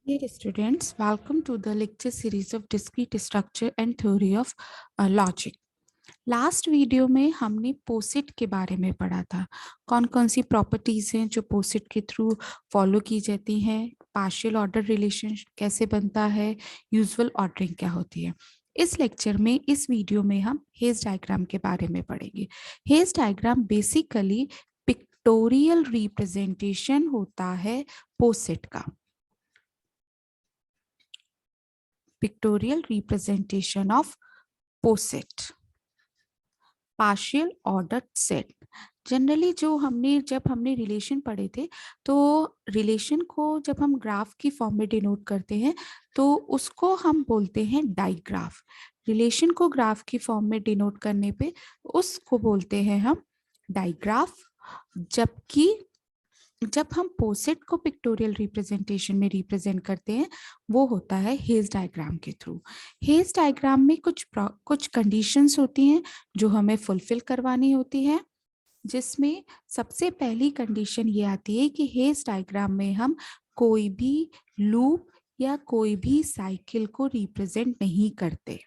Dear students, welcome to the lecture series of discrete structure and theory of logic. Last video में हमने पोसिट के बारे में पढ़ा था। कौन कौन सी प्रॉपर्टीज हैं जो पोसिट के थ्रू फॉलो की जाती हैं, पार्शियल ऑर्डर रिलेशन कैसे बनता है, यूजुअल ऑर्डरिंग क्या होती है। इस लेक्चर में, इस वीडियो में हम हेज डायग्राम के बारे में पढ़ेंगे। Hedge diagram basically pictorial representation होता है पोसिट का। Pictorial representation of POSIT, partial ordered set। Generally जब हमने रिलेशन पढ़े थे, तो रिलेशन को जब हम ग्राफ की फॉर्म में डिनोट करते हैं तो उसको हम बोलते हैं डाइग्राफ। रिलेशन को ग्राफ की फॉर्म में डिनोट करने पे उसको बोलते हैं हम डाइग्राफ। जबकि जब हम पोसिट को पिक्टोरियल रिप्रेजेंटेशन में रिप्रेजेंट करते हैं वो होता है हेज डायग्राम के थ्रू। हेज डायग्राम में कुछ कंडीशंस होती हैं जो हमें फुलफिल करवानी होती है, जिसमें सबसे पहली कंडीशन ये आती है कि हेज डायग्राम में हम कोई भी लूप या कोई भी साइकिल को रिप्रेजेंट नहीं करते।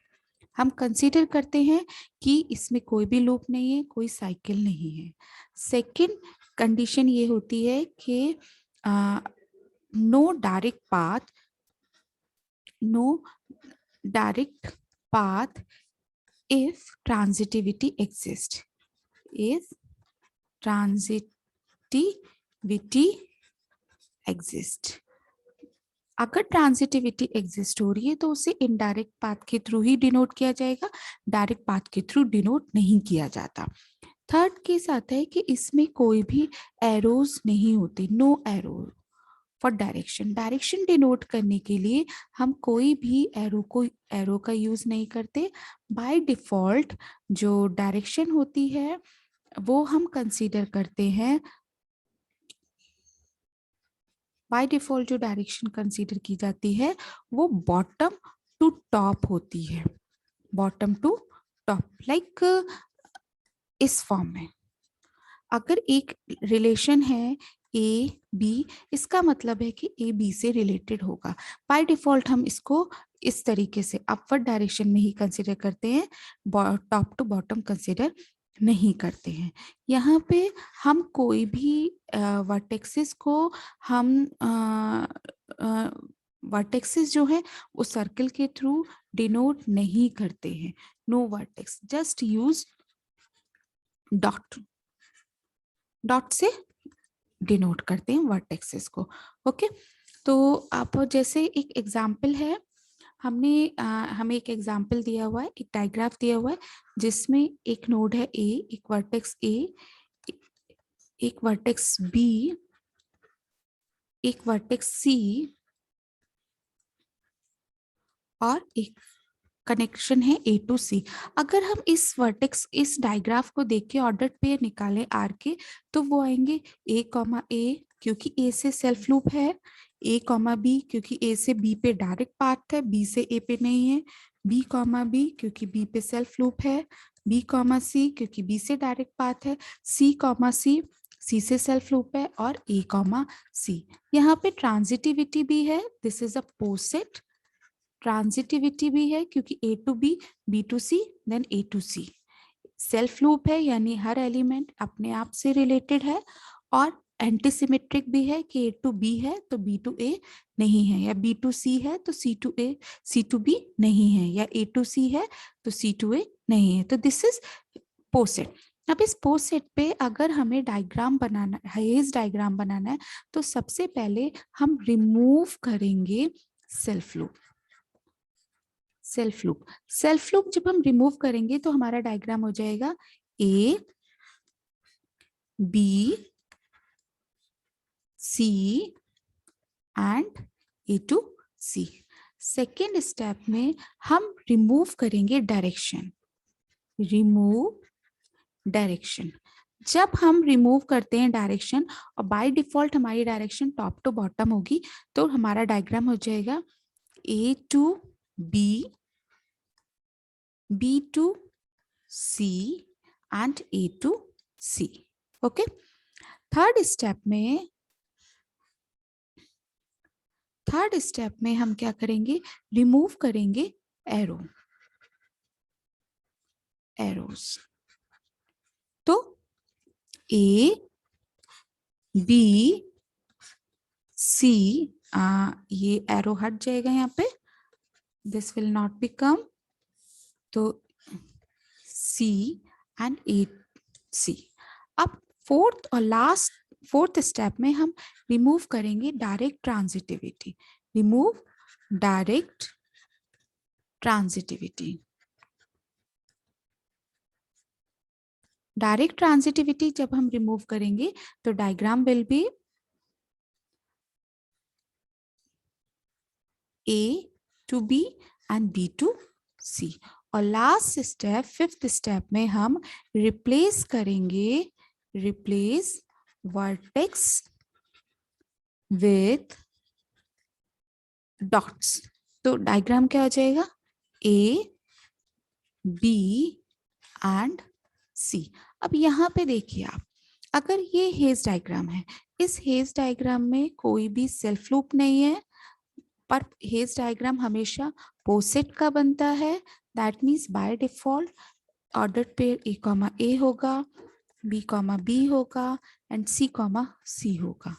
हम कंसीडर करते हैं कि इसमें कोई भी लूप नहीं है, कोई साइकिल नहीं है। सेकंड कंडीशन ये होती है कि no direct path if transitivity exists, if transitivity exists। अगर ट्रांजिटिविटी एग्जिस्ट हो रही है तो उसे इनडायरेक्ट पाथ के थ्रू ही डिनोट किया जाएगा, डायरेक्ट पाथ के थ्रू डिनोट नहीं किया जाता। थर्ड केस आता है कि इसमें कोई भी एरोज नहीं होती, no arrow for direction. Direction denote करने के लिए हम कोई भी एरो का यूज नहीं करते। बाय डिफॉल्ट जो डायरेक्शन होती है वो हम कंसीडर करते हैं, बाय डिफॉल्ट जो डायरेक्शन कंसीडर की जाती है वो बॉटम टू टॉप होती है, बॉटम टू टॉप, लाइक इस फॉर्म में। अगर एक रिलेशन है ए बी, इसका मतलब है कि ए बी से रिलेटेड होगा। बाय डिफॉल्ट हम इसको इस तरीके से अपवर्ड डायरेक्शन में ही कंसीडर करते हैं, टॉप टू बॉटम कंसीडर नहीं करते हैं। यहाँ पे हम कोई भी वर्टेक्सेस को हम वर्टेक्सेस जो है वो सर्कल के थ्रू डिनोट नहीं करते हैं। No vertex, just use dot से डिनोट करते हैं वर्टेक्सेस को। ओके, तो आप जैसे एक एग्जाम्पल है, हमें एक एग्जाम्पल दिया हुआ है, एक डायग्राफ दिया हुआ है जिसमें एक नोड है ए, एक वर्टेक्स ए, एक वर्टेक्स बी, एक वर्टेक्स सी और एक कनेक्शन है ए टू सी। अगर हम इस डायग्राफ को देख के ऑर्डर्ड पेयर निकालें आर के, तो वो आएंगे ए कॉमा ए क्योंकि ए से सेल्फ लूप है, ए कॉमा बी क्योंकि ए से बी पे डायरेक्ट पाथ है, बी से ए पे नहीं है, बी कॉमा बी क्योंकि बी पे सेल्फ लूप है, बी कॉमा सी क्योंकि बी से डायरेक्ट पाथ है, सी कॉमा सी, सी से सेल्फ लूप है, और ए कॉमा सी। यहाँ पे ट्रांजिटिविटी भी है, this is a poset. Transitivity भी है क्योंकि A to B, B to C, then A to C. Self loop है यानी हर एलिमेंट अपने आप से रिलेटेड है, और एंटीसिमेट्रिक भी है कि ए टू बी है तो बी टू ए नहीं है, या बी टू सी है तो C to A, C to B नहीं है, या ए टू सी है तो सी टू ए नहीं है। तो दिस इज पोसेट। अब इस पोसेट पे अगर हमें डायग्राम बनाना है, हेज डायग्राम बनाना है, तो सबसे पहले हम रिमूव करेंगे सेल्फ लूप। सेल्फ लूप जब हम रिमूव करेंगे तो हमारा डायग्राम हो जाएगा A B C and A to C. Second step में हम रिमूव करेंगे डायरेक्शन, जब हम रिमूव करते हैं डायरेक्शन और बाय डिफॉल्ट हमारी डायरेक्शन टॉप टू बॉटम होगी, तो हमारा डायग्राम हो जाएगा A to B, B to C and A to C. Okay, third third step में हम क्या करेंगे, रिमूव करेंगे एरोज। तो ए बी सी, ये एरो हट जाएगा यहाँ पे, दिस विल नॉट बिकम, तो सी एंड ए सी। अब फोर्थ स्टेप में हम रिमूव करेंगे direct transitivity, remove direct transitivity. Direct transitivity जब हम रिमूव करेंगे तो diagram will be A to B and B to C। और लास्ट स्टेप, फिफ्थ स्टेप में हम रिप्लेस करेंगे, रिप्लेस वर्टेक्स विथ डॉट्स। तो डायग्राम क्या हो जाएगा, A B एंड C। अब यहाँ पे देखिए आप, अगर ये हेज डायग्राम है, इस हेज डायग्राम में कोई भी सेल्फ लूप नहीं है, पर हेज डायग्राम हमेशा पोसेट का बनता है। That means by default ordered pair A comma A होगा, बी कॉमा बी होगा एंड सी कॉमा सी होगा।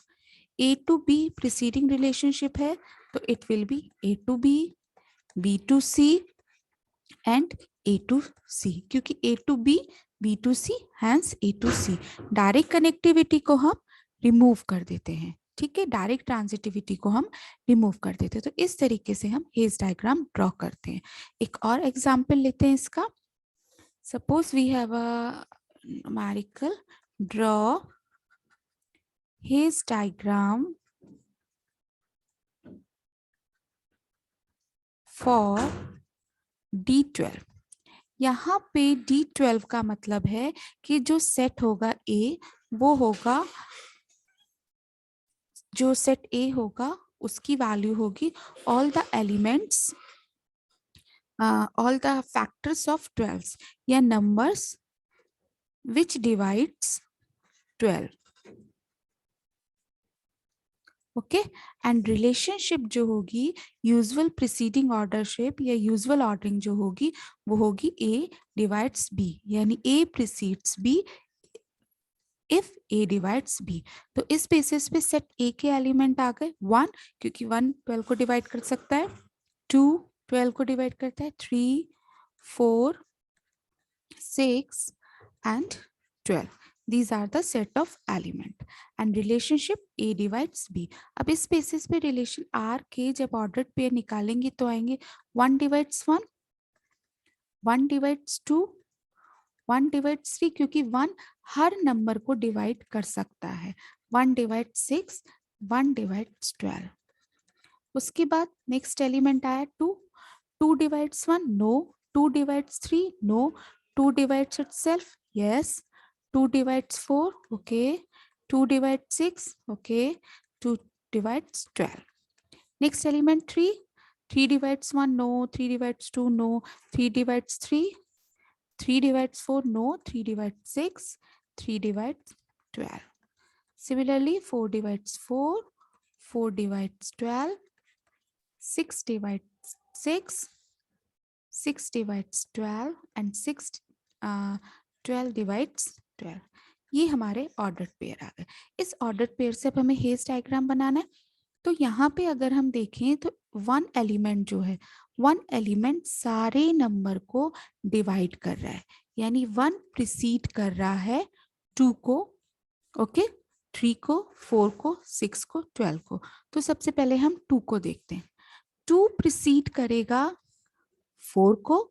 A to B preceding relationship है, तो it will be A to B to C and A to C, क्योंकि A to B to C, hence A to C. Direct connectivity को हम remove कर देते हैं, ठीक है, डायरेक्ट ट्रांजिटिविटी को हम रिमूव कर देते हैं। तो इस तरीके से हम हेज डायग्राम ड्रॉ करते हैं। एक और एग्जांपल लेते हैं इसका। Suppose we have a numerical, draw Hasse diagram for D12। यहाँ पे D12 का मतलब है कि जो सेट होगा A, वो होगा, जो सेट A होगा उसकी वैल्यू होगी all the elements, all the factors of 12 या numbers which divides 12। Okay, and relationship जो होगी, यूजुअल प्रीसीडिंग ऑर्डरशिप या यूजुअल ऑर्डरिंग जो होगी, वो होगी A डिवाइड्स B, यानी A precedes B if A divides B। तो इस बेसिस पे सेट A के एलिमेंट आ गए 1, क्योंकि 1 12 को डिवाइड कर सकता है, 2 12 को डिवाइड करता है, 3 4 6 and 12। These are the set of element and relationship A divides B। अब इस बेसिस पे रिलेशन R के जब ऑर्डर्ड पेयर निकालेंगे तो आएंगे 1 divides 1, 1 divides 2, 1 divides 3, क्योंकि 1 हर नंबर को डिवाइड कर सकता है, 1 divides 6, 1 divides 12। उसके बाद नेक्स्ट एलिमेंट आया 2, 2 divides 1, no, 2 divides 3, no, 2 divides itself, yes, 2 divides 4, okay, 2 divides 6, okay, 2 divides 12। Next element 3, 3 divides 1, no, 3 divides 2, no, 3 divides 3, 3 divides 4, no, 3 divides 6, 3 divides 12। Similarly, 4 divides 4, 4 divides 12, 6 divides 6, 6 divides 12 and 12 divides 12। ये हमारे ordered pair आ गए। इस ordered pair से अब हमें hedge diagram बनाना है। तो यहाँ पे अगर हम देखें तो 1 एलिमेंट जो है, 1 एलिमेंट सारे नंबर को डिवाइड कर रहा है, यानी 1 प्रीसीड कर रहा है 2 को, ओके, 3 को, 4 को, 6 को, 12 को। तो सबसे पहले हम 2 को देखते हैं। 2 प्रीसीड करेगा 4 को,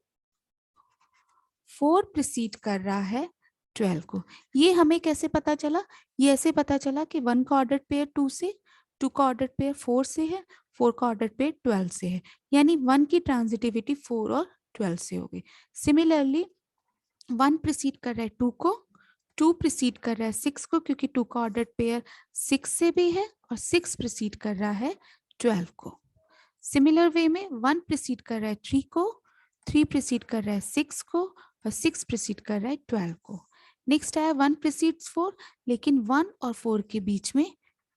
4 प्रीसीड कर रहा है 12 को। ये हमें कैसे पता चला? ये ऐसे पता चला कि 1 का ऑर्डर्ड पेयर 2 से, 2 का ऑर्डर्ड पेयर 4 से है, 4 का ऑर्डर्ड पेयर 12 से है, यानी 1 की ट्रांजिटिविटी 4 और 12 से हो गई। सिमिलरली 1 प्रीसीड कर रहा है 2 को, 2 प्रीसीड कर रहा है 6 को, क्योंकि 2 का ऑर्डर्ड पेयर 6 से भी है, और 6 प्रीसीड कर रहा है 12 को। सिमिलर वे में 1 प्रीसीड कर रहा है 3 को, 3 प्रीसीड कर रहा है 6 को, और 6 प्रीसीड कर रहा है 12 को। नेक्स्ट आया 1 प्रीसीड्स 4, लेकिन 1 और 4 के बीच में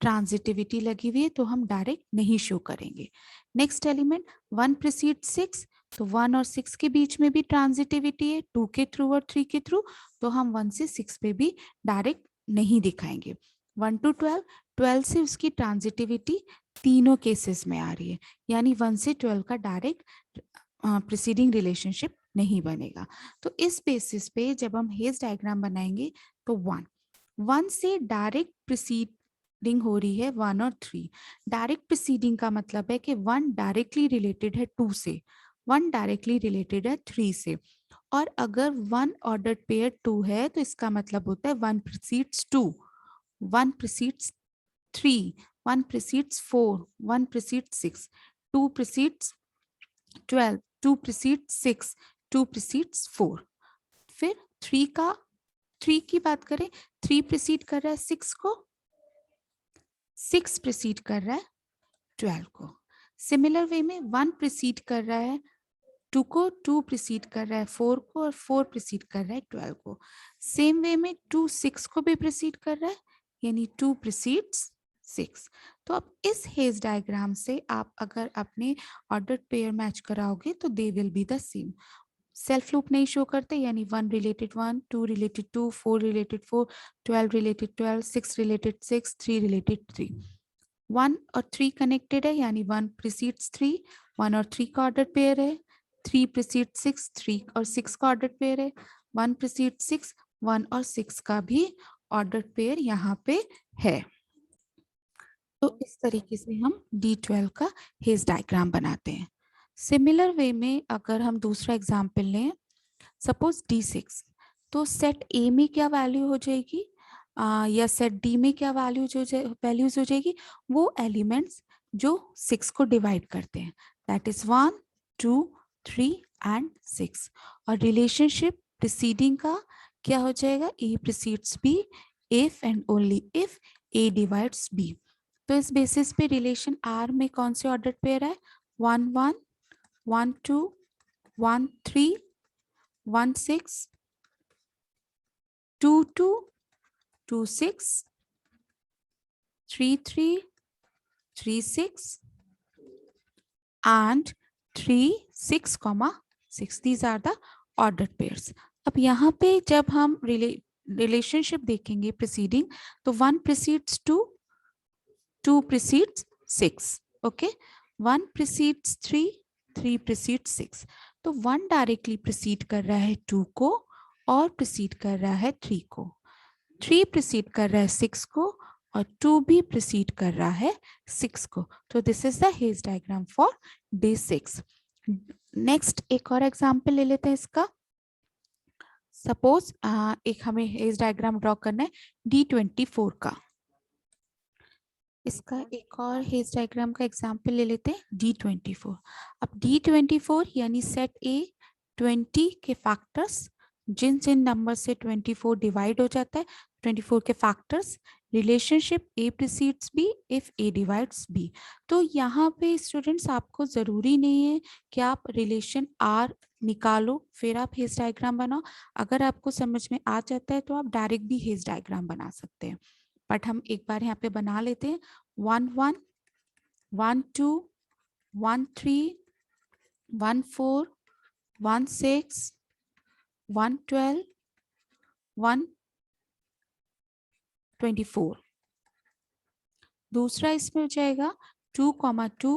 ट्रांजिटिविटी लगी हुई है तो हम डायरेक्ट नहीं शो करेंगे। नेक्स्ट एलिमेंट 1 प्रीसीड 6, तो 1 और 6 के बीच में भी ट्रांजिटिविटी है 2 के थ्रू और 3 के थ्रू, तो हम 1 से 6 पे भी डायरेक्ट नहीं दिखाएंगे। 1 to 12, 12 से उसकी ट्रांजिटिविटी तीनों केसेस में आ रही है, यानी 1 से 12 का डायरेक्ट प्रीसीडिंग रिलेशनशिप नहीं बनेगा। तो इस बेसिस पे जब हम हेज डायग्राम बनाएंगे तो 1 से डायरेक्ट प्रीसीडिंग हो रही है 1 और 3। डायरेक्ट प्रीसीडिंग का मतलब है कि 1 डायरेक्टली रिलेटेड है 2 से, 1 डायरेक्टली रिलेटेड है 3 से, और अगर 1 ऑर्डर्ड पेयर 2 है तो इसका मतलब होता है 1 precedes 2, 1 precedes 3, 1 precedes 4, 1 precedes 6, 2 precedes 12, 2 precedes 6, 2 precedes 4। फिर 3 की बात करें, 3 प्रीसीड कर रहा है 6 को, 6 प्रीसीड कर रहा है 12 को। सिमिलर वे में 1 प्रीसीड कर रहा है 2 को, 2 प्रीसीड कर रहा है 4 को, और 4 प्रीसीड कर रहा है 12 को। सेम वे में 2 6 को भी प्रीसीड कर रहा है, यानी 2 प्रीसीड्स 6। तो अब इस हेज डायग्राम से आप अगर अपने ऑर्डर्ड पेयर मैच कराओगे तो they will be the same. Self loop नहीं शो करते, यानी 1 related 1, 2 related 2, 4 related 4, 12 related 12, 6 related 6, 3 related 3। 1 और 3 कनेक्टेड है, यानी 1 प्रीसीड्स 3, 1 और 3 का ऑर्डर पेयर है। 3 प्रीसीड्स 6, 3 और 6 का ऑर्डर पेयर है। 1 प्रीसीड्स 6, 1 और 6 का भी ऑर्डर पेयर यहाँ पे है। तो इस तरीके से हम D12 का हेज डायग्राम बनाते हैं। सिमिलर वे में अगर हम दूसरा एग्जाम्पल लें, सपोज D6, तो सेट ए में क्या वैल्यू हो जाएगी या सेट डी में क्या वैल्यूज हो जाएगी, वो एलिमेंट्स जो 6 को डिवाइड करते हैं, दैट इज 1, 2, 3 एंड 6। और रिलेशनशिप प्रीसीडिंग का क्या हो जाएगा, A precedes B if and only if A divides B. तो इस बेसिस पे रिलेशन आर में कौन से ऑर्डर पेयर है, 1 1, 1 2, 1 3, 1 6, 2 2, 2 6, 3 3, 3 6 and 3 6, 6. These are the ordered pairs. अब यहाँ पे जब हम रिलेशनशिप देखेंगे प्रीसीडिंग, तो 1 precedes 2, 2 precedes 6, okay, 1 precedes 3, 3 precedes 6। तो 1 डायरेक्टली प्रीसीड कर रहा है 2 को और प्रीसीड कर रहा है 3 को, 3 प्रीसीड कर रहा है 6 को और 2 भी प्रीसीड कर रहा है 6 को। तो this is the hedge diagram for D6। Next एक और एग्जांपल ले लेते हैं इसका। सपोज एक हमें हेज डायग्राम ड्रॉ करना है D24 का। इसका एक और हेज डायग्राम का एग्जांपल ले लेते हैं D24। अब D24 यानी सेट ए 20 के फैक्टर्स, जिन जिन नंबर से 24 डिवाइड हो जाता है, 24 के factors, relationship A precedes B if A divides B. तो यहाँ पे स्टूडेंट्स आपको जरूरी नहीं है कि आप रिलेशन आर निकालो फिर आप हेज डायग्राम बनाओ। अगर आपको समझ में आ जाता है तो आप डायरेक्ट भी हेज डायग्राम बना सकते हैं, बट हम एक बार यहाँ पे बना लेते हैं। 1 1, 1 2, 1 3, 1 4, 1 6, 1 12, 1 24। दूसरा इसमें हो जाएगा 2 2,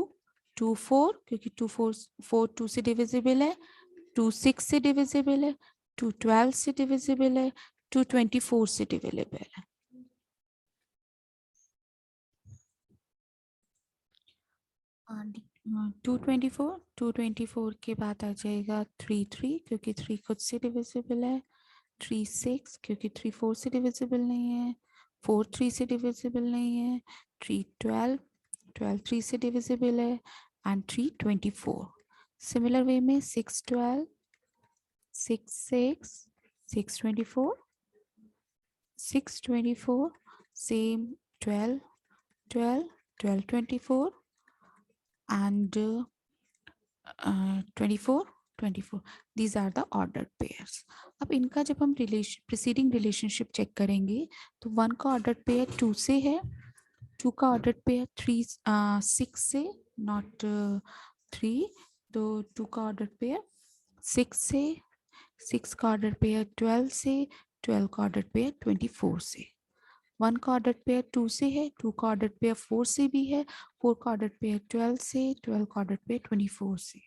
2 4, क्योंकि 2 4 2 से डिविजिबल है, 2 6 से डिविजिबल है, 2 12 से डिविजिबल है, 2 24 से डिविजिबल है। 224 के बाद आ जाएगा 3 3, क्योंकि 3 खुद से डिविजिबल है, 3 6 क्योंकि 3 4 से डिविजिबल नहीं है, 4 3 से डिविजिबल नहीं है, 3 12, 12 3 से डिविजिबल है, एंड 3 24। सिमिलर वे में 6 12, 6 6, 6 24, 6 24, same 12 12, 12 24 and 24 24। these are the ordered pairs। अब इनका जब हम प्रीसीडिंग रिलेशनशिप चेक करेंगे तो 1 का ऑर्डर्ड पेयर 2 से है, 2 का ऑर्डर पेयर 6 से, नॉट 3, तो 2 का ऑर्डर पेयर 6 से, 6 का ऑर्डर पेयर 12 से, 12 का ऑर्डर पेयर 24 से। 1 का ऑर्डर पेयर 2 से है, 2 का ऑर्डर पेयर 4 से भी है, 4 का ऑर्डर पेयर 12 से, 12 का ऑर्डर पेयर 24 से।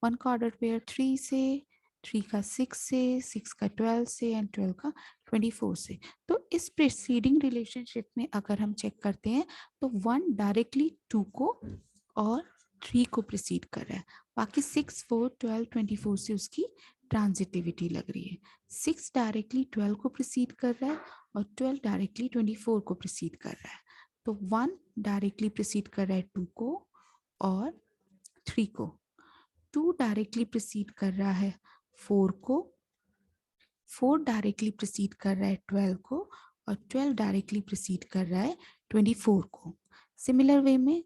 1 का ऑर्डर पेयर 3 से, 3 का 6 से, 6 का 12 से एंड 12 का 24 से। तो इस प्रीसीडिंग रिलेशनशिप में अगर हम चेक करते हैं तो 1 डायरेक्टली 2 को और 3 को प्रीसीड कर रहा है, बाकी 6, 4, 12, 24 से उसकी ट्रांजिटिविटी लग रही है। 6 डायरेक्टली 12 को प्रीसीड कर रहा है और 12 डायरेक्टली 24 को प्रीसीड कर रहा है। तो 1 डायरेक्टली प्रीसीड कर रहा है 2 को और 3 को, 2 डायरेक्टली प्रीसीड कर रहा है 4 को, 4 डायरेक्टली प्रीसीड कर रहा है 12 को और 12 डायरेक्टली प्रीसीड कर रहा है 24 को। सिमिलर वे में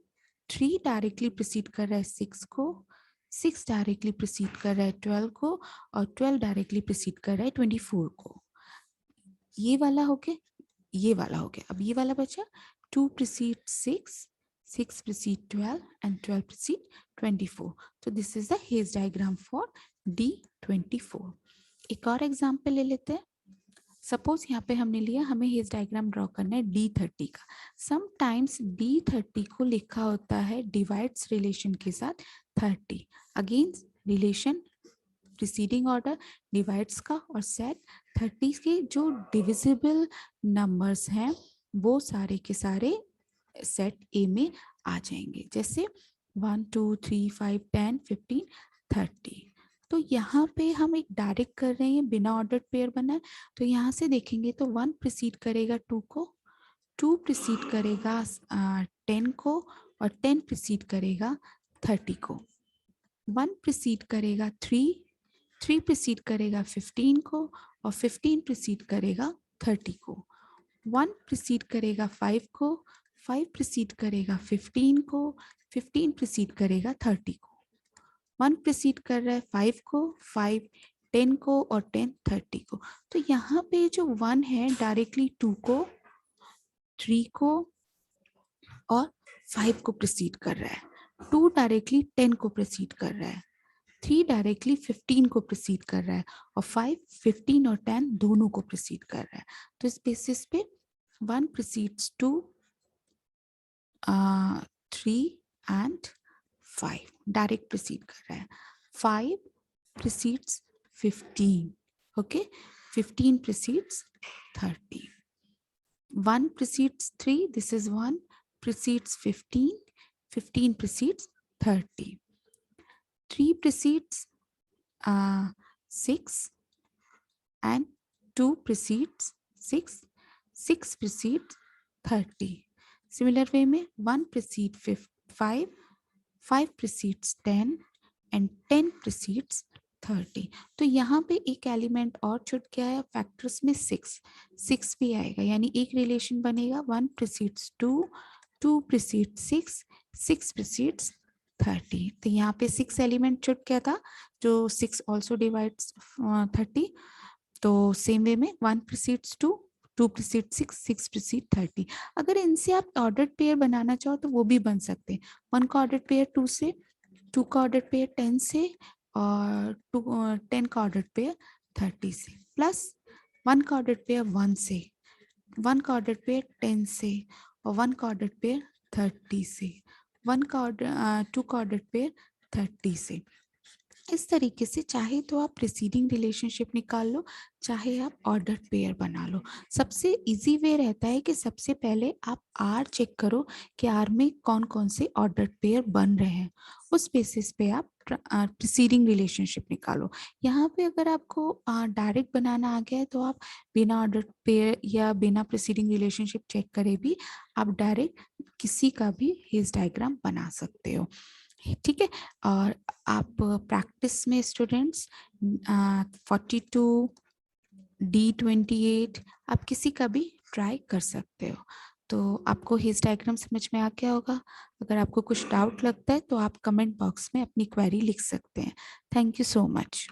3 डायरेक्टली प्रीसीड कर रहा है 6 को, 6 डायरेक्टली प्रीसीड कर रहा है 12 को और 12 डायरेक्टली प्रीसीड कर रहा है 24 को। ये वाला हो गया, ये वाला हो गया। अब ये वाला बचा 2 preceded 6, 6 precede 12 and 12 precede 24. So this is the Hayes diagram for D24. एक और एग्जाम्पल ले लेते हैं। सपोज यहाँ पे हमने लिया, हमें हेज डायग्राम ड्रॉ करना है D30 का। समटाइम्स D30 को लिखा होता है डिवाइड्स रिलेशन के साथ 30। Again relation preceding order divides का और सेट 30 के जो डिविजिबल नंबर्स हैं वो सारे के सारे सेट ए में आ जाएंगे, जैसे 1, 2, 3, 5, 10, 15, 30। तो यहाँ पे हम एक डायरेक्ट कर रहे हैं, बिना ऑर्डर पेयर बना है, तो यहाँ से देखेंगे तो 1 प्रीसीड करेगा 2 को, 2 प्रीसीड करेगा 10 को और 10 प्रीसीड करेगा 30 को। 1 प्रीसीड करेगा 3, 3 प्रीसीड करेगा 15 को और 15 प्रीसीड करेगा 30 को। 1 प्रीसीड करेगा 5 को, 5 प्रीसीड करेगा 15 को, 15 प्रीसीड करेगा 30 को। 1 प्रीसीड कर रहा है 5 को, 5 10 को और 10 30 को। तो यहाँ पे जो 1 है डायरेक्टली 2 को, 3 को और 5 को प्रीसीड कर रहा है। 2 डायरेक्टली 10 को प्रीसीड कर रहा है, 3 डायरेक्टली 15 को प्रीसीड कर रहा है और 5 15 और 10 दोनों को प्रीसीड कर रहा है। तो इस बेसिस पे 1 precedes 2, 3 and 5 डायरेक्ट प्रीसीड कर रहा है। 5 precedes 15, okay, 15 precedes 30। 1 precedes 3, this is 1 precedes 15, 15 precedes 30। 3 precedes 6 and 2 precedes 6, 6 precedes 30। Similar way में 1 precedes 5, 5 precedes 10 and 10 precedes 30। तो यहाँ पे एक एलिमेंट और छूट गया है, फैक्टर्स में 6 भी आएगा, यानी एक रिलेशन बनेगा 1 precedes 2, 2 precedes 6, 6 precedes 30। तो यहाँ पे 6 एलिमेंट छूट गया था, जो 6 ऑल्सो डिवाइड्स 30। तो सेम वे में 1 precedes 2, 2 precedes 6, 6 precedes 30। अगर इनसे आप ऑर्डर पेयर बनाना चाहो तो वो भी बन सकते हैं। 1 का ऑर्डर पेयर 2 से, 2 का ऑर्डर पेयर 10 से और 10 का ऑर्डर पेयर 30 से, प्लस 1 का ऑर्डर पेयर 1 से, 1 का ऑर्डर पेयर 10 से और 1 का ऑर्डर पेयर 30 से, 1 का ऑर्डर 2 का ऑर्डर पेयर 30 से। इस तरीके से चाहे तो आप प्रीसीडिंग रिलेशनशिप निकाल लो, चाहे आप ऑर्डर पेयर बना लो। सबसे इजी वे रहता है कि सबसे पहले आप आर चेक करो कि आर में कौन कौन से ऑर्डर पेयर बन रहे हैं, उस बेसिस पे आप प्रीसीडिंग रिलेशनशिप निकालो। यहाँ पे अगर आपको डायरेक्ट बनाना आ गया है तो आप बिना ऑर्डर पेयर या बिना प्रीसीडिंग रिलेशनशिप चेक करे भी आप डायरेक्ट किसी का भी हेज डायग्राम बना सकते हो, ठीक है। और आप प्रैक्टिस में स्टूडेंट्स 42, D28 आप किसी का भी ट्राई कर सकते हो। तो आपको हेज डायग्राम समझ में आ गया होगा। अगर आपको कुछ डाउट लगता है तो आप कमेंट बॉक्स में अपनी क्वेरी लिख सकते हैं। Thank you so much.